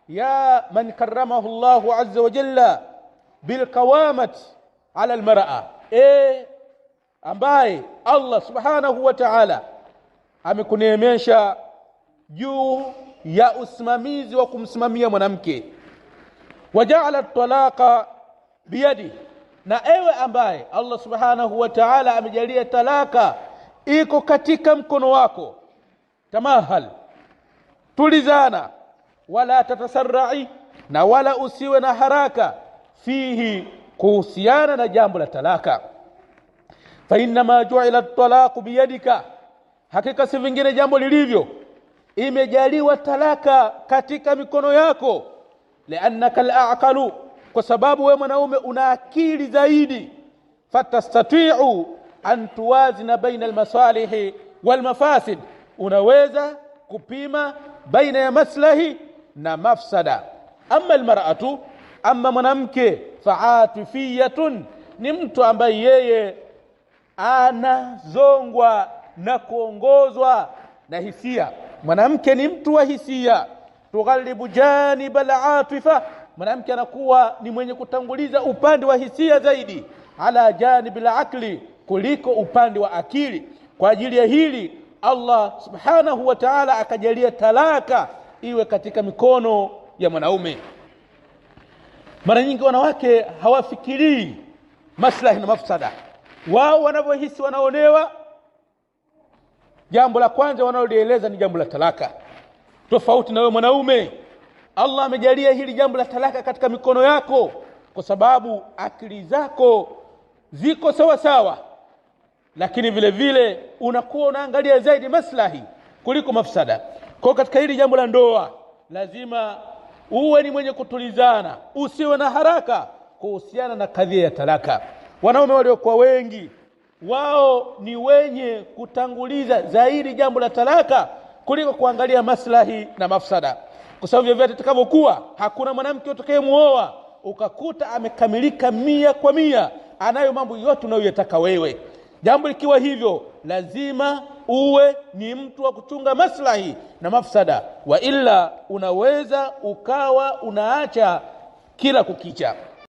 يا من كرمه الله عز وجل بالقوامة على المرأة ambaye Allah subhanahu wa ta'ala amekuneemesha juu ya usimamizi wa kumsimamia mwanamke. Waja'ala at-talaqa biyadi, na ewe ambaye Allah subhanahu wa ta'ala amejalia talaka iko katika mkono wako, tamahal, tulizana, wala tatasarra'i, na wala usiwe na haraka fihi, kuhusiana na jambo la talaka. Fa inma ju'ila at-talaqu biyadika, hakika si vingine jambo lilivyo, imejaliwa talaka katika mikono yako. Li'annaka al-aqalu, kwa sababu wewe mwanaume una akili zaidi. Fatastati'u an tuwazina baina al-masalih wal mafasid, unaweza kupima baina ya maslahi na mafsada. Amma al-mar'atu, amma mwanamke, fa'atifiyatun, ni mtu ambaye yeye anazongwa na kuongozwa na hisia. Mwanamke ni mtu wa hisia. Tughalibu janib al-atifa, mwanamke anakuwa ni mwenye kutanguliza upande wa hisia zaidi ala janib al-aqli, kuliko upande wa akili. Kwa ajili ya hili Allah subhanahu wa ta'ala akajalia talaka iwe katika mikono ya mwanaume. Mara nyingi wanawake hawafikirii maslahi na mafsada. Wao wanavyohisi wanaonewa, jambo la kwanza wanaloeleza ni jambo la talaka. Tofauti na wewe mwanaume, Allah amejalia hili jambo la talaka katika mikono yako, kwa sababu akili zako ziko sawa sawa, lakini vile vile unakuwa unaangalia zaidi maslahi kuliko mafsada. Kwa katika hili jambo la ndoa lazima uwe ni mwenye kutulizana, usiwe na haraka kuhusiana na kadhia ya talaka. Wanaume waliokuwa wengi, wao ni wenye kutanguliza zaidi jambo la talaka kuliko kuangalia maslahi na mafsada. Kwa sababu vyote vitakavyokuwa, hakuna mwanamke utakayemuoa ukakuta amekamilika 100%, anayo mambo yote unayotaka wewe. Jambo likiwa hivyo, lazima uwe ni mtu wa kuchunga maslahi na mafsada, wa illa unaweza ukawa unaacha kila kukicha.